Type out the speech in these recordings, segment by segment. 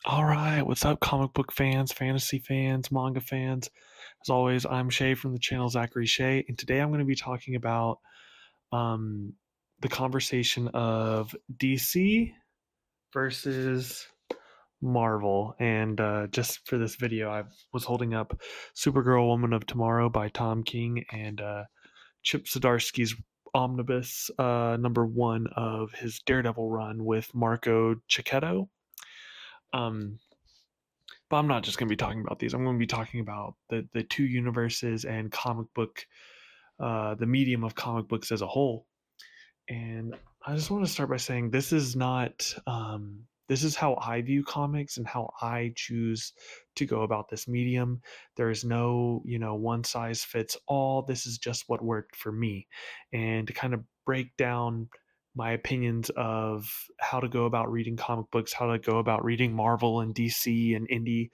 All right, what's up, comic book fans, fantasy fans, manga fans? As always, I'm Shay from the channel Zachary Shay, and today I'm going to be talking about um, the conversation of DC versus Marvel. And just for this video, I was holding up Supergirl Woman of Tomorrow by Tom King and Chip Zdarsky's omnibus number 1 of his Daredevil run with Marco Cicchetto. Um, But I'm not just going to be talking about these. I'm going to be talking about the two universes and comic book, the medium of comic books as a whole. And I just want to start by saying this is not. This is how I view comics and how I choose to go about this medium. There is no, one size fits all. This is just what worked for me. And to kind of break down my opinions of how to go about reading comic books, how to go about reading Marvel and DC and indie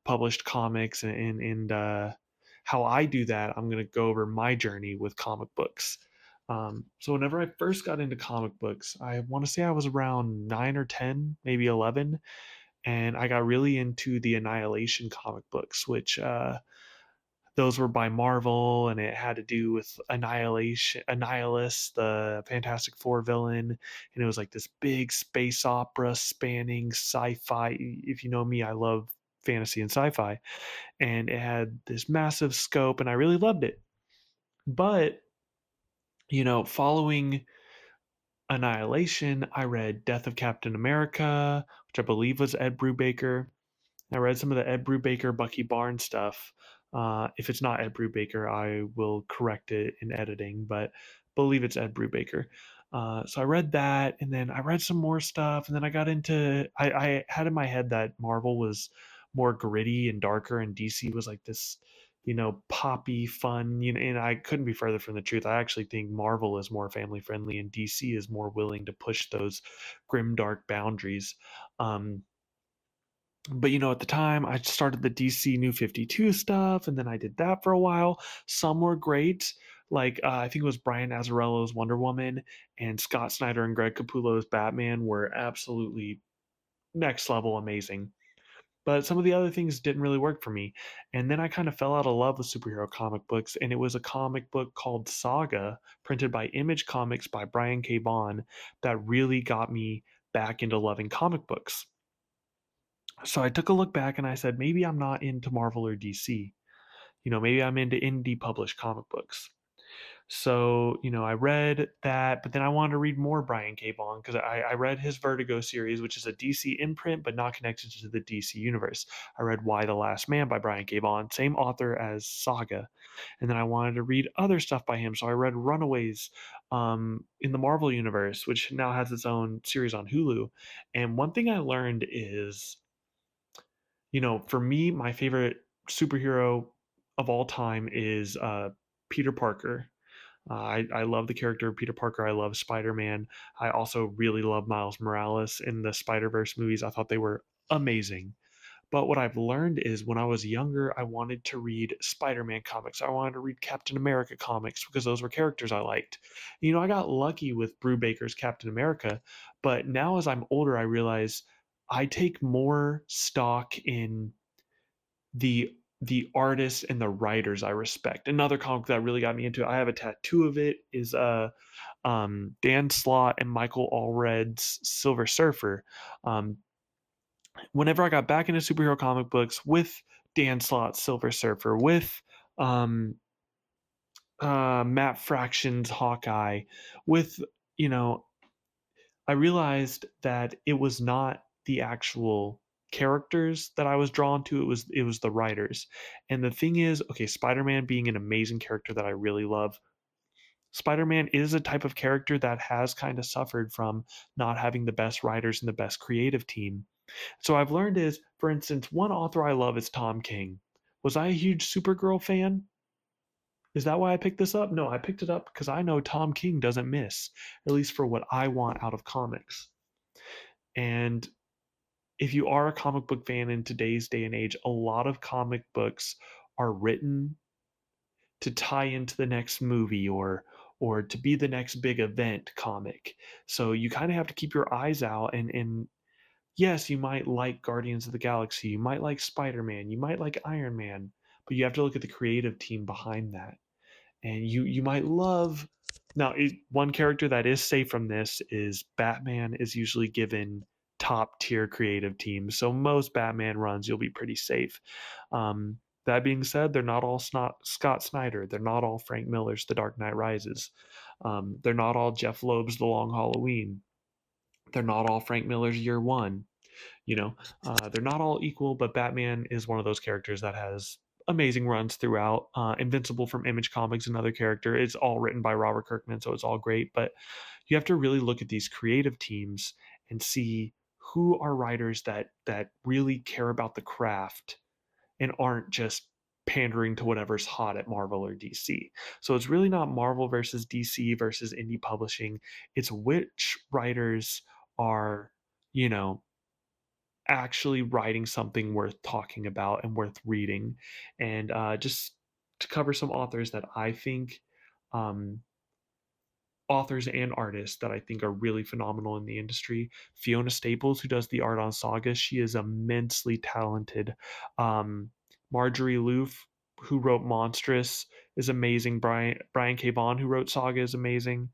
published comics, and how I do that, I'm going to go over my journey with comic books. So whenever I first got into comic books, I want to say I was around 9 or 10, maybe 11, and I got really into the Annihilation comic books, which those were by Marvel, and it had to do with Annihilus, the Fantastic Four villain, and it was like this big space opera spanning sci-fi. If you know me, I love fantasy and sci-fi, and it had this massive scope, and I really loved it. But following Annihilation, I read Death of Captain America, which I believe was Ed Brubaker. I read some of the Ed Brubaker, Bucky Barnes stuff. If it's not Ed Brubaker, I will correct it in editing, but believe it's Ed Brubaker. So I read that, and then I read some more stuff, and then I got into. I had in my head that Marvel was more gritty and darker, and DC was like this, poppy, fun. And I couldn't be further from the truth. I actually think Marvel is more family friendly, and DC is more willing to push those grim, dark boundaries. Um, but at the time I started the DC New 52 stuff, and then I did that for a while. Some were great, like I think it was Brian Azzarello's Wonder Woman and Scott Snyder and Greg Capullo's Batman were absolutely next level amazing. But some of the other things didn't really work for me. And then I kind of fell out of love with superhero comic books, and it was a comic book called Saga, printed by Image Comics by Brian K. Vaughan, that really got me back into loving comic books. So I took a look back and I said, maybe I'm not into Marvel or DC. Maybe I'm into indie published comic books. So, I read that, but then I wanted to read more Brian K. Vaughan because I read his Vertigo series, which is a DC imprint, but not connected to the DC universe. I read Why the Last Man by Brian K. Vaughan, same author as Saga. And then I wanted to read other stuff by him. So I read Runaways in the Marvel universe, which now has its own series on Hulu. And one thing I learned is for me, my favorite superhero of all time is Peter Parker. I love the character of Peter Parker. I love Spider Man. I also really love Miles Morales in the Spider Verse movies. I thought they were amazing. But what I've learned is when I was younger, I wanted to read Spider Man comics. I wanted to read Captain America comics because those were characters I liked. I got lucky with Brubaker's Captain America, but now as I'm older, I realize I take more stock in the artists and the writers I respect. Another comic that really got me into it, I have a tattoo of it, is Dan Slott and Michael Allred's Silver Surfer. Um, Whenever I got back into superhero comic books with Dan Slott's Silver Surfer, with um, Matt Fraction's Hawkeye, with you know I realized that it was not the actual characters that I was drawn to, it was the writers. And the thing is, okay, Spider-Man being an amazing character that I really love, Spider-Man is a type of character that has kind of suffered from not having the best writers and the best creative team. So I've learned is, for instance, one author I love is Tom King. Was I a huge Supergirl fan? Is that why I picked this up? No, I picked it up because I know Tom King doesn't miss, at least for what I want out of comics. And if you are a comic book fan in today's day and age, a lot of comic books are written to tie into the next movie or to be the next big event comic. So you kind of have to keep your eyes out and yes, you might like Guardians of the Galaxy, you might like Spider-Man, you might like Iron Man, but you have to look at the creative team behind that. And you might love now one character that is safe from this is Batman is usually given top tier creative teams. So most Batman runs you'll be pretty safe. That being said, they're not all Scott Snyder. They're not all Frank Miller's The Dark Knight Rises. They're not all Jeff Loeb's The Long Halloween. They're not all Frank Miller's Year One. You know, they're not all equal, but Batman is one of those characters that has amazing runs throughout. Invincible from Image Comics, another character. It's all written by Robert Kirkman, so it's all great. But you have to really look at these creative teams and see who are writers that really care about the craft and aren't just pandering to whatever's hot at Marvel or DC. So it's really not Marvel versus DC versus indie publishing. It's which writers are, you know, actually writing something worth talking about and worth reading. And just to cover some authors that I think um, authors and artists that I think are really phenomenal in the industry. Fiona Staples, who does the art on Saga, she is immensely talented. Um, Marjorie Loof, who wrote Monstrous, is amazing. Brian K. Vaughan, who wrote Saga, is amazing.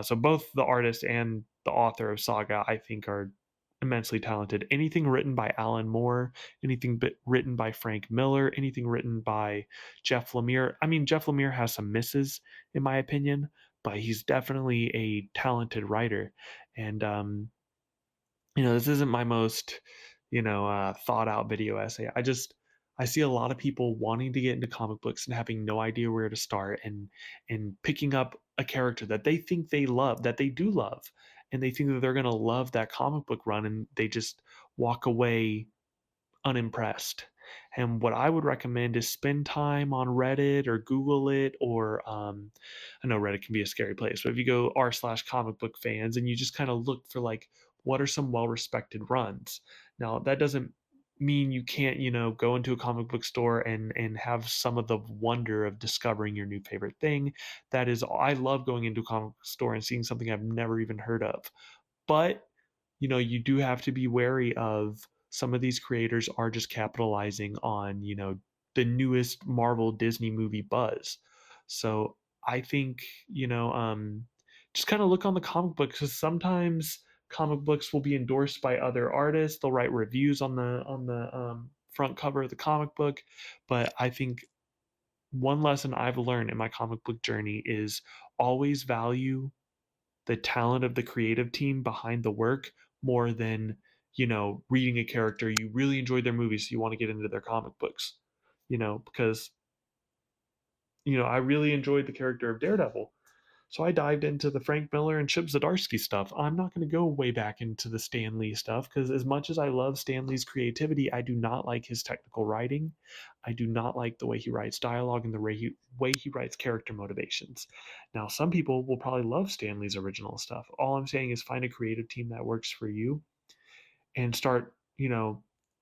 So both the artist and the author of Saga, I think, are immensely talented. Anything written by Alan Moore, anything written by Frank Miller, anything written by Jeff Lemire. I mean, Jeff Lemire has some misses, in my opinion, but he's definitely a talented writer. And this isn't my most, thought out video essay. I see a lot of people wanting to get into comic books and having no idea where to start, and picking up a character that they think they love, that they do love, and they think that they're going to love that comic book run, and they just walk away unimpressed. And what I would recommend is spend time on Reddit or Google it, or I know Reddit can be a scary place, but if you go r/comic book fans and you just kind of look for like what are some well respected runs. Now that doesn't mean you can't, go into a comic book store and have some of the wonder of discovering your new favorite thing. That is, I love going into a comic book store and seeing something I've never even heard of. But you do have to be wary of some of these creators are just capitalizing on, the newest Marvel Disney movie buzz. So I think, just kind of look on the comic book, because sometimes comic books will be endorsed by other artists. They'll write reviews on the front cover of the comic book. But I think one lesson I've learned in my comic book journey is always value the talent of the creative team behind the work more than, reading a character. You really enjoyed their movies, so you want to get into their comic books, because, I really enjoyed the character of Daredevil. So I dived into the Frank Miller and Chip Zdarsky stuff. I'm not going to go way back into the Stan Lee stuff, because as much as I love Stan Lee's creativity, I do not like his technical writing. I do not like the way he writes dialogue and the way he writes character motivations. Now, some people will probably love Stan Lee's original stuff. All I'm saying is find a creative team that works for you and start,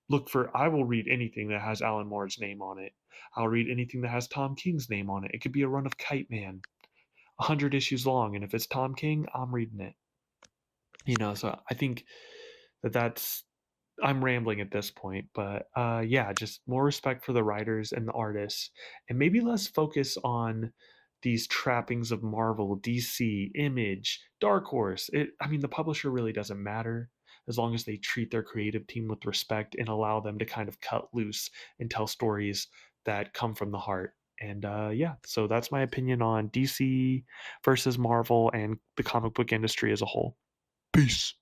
look for. I will read anything that has Alan Moore's name on it. I'll read anything that has Tom King's name on it. It could be a run of Kite Man, 100 issues long, and if it's Tom King, I'm reading it. So I think that's I'm rambling at this point, but yeah, just more respect for the writers and the artists, and maybe less focus on these trappings of Marvel, DC, Image, Dark Horse. I mean, the publisher really doesn't matter as long as they treat their creative team with respect and allow them to kind of cut loose and tell stories that come from the heart. And yeah, so that's my opinion on DC versus Marvel and the comic book industry as a whole. Peace.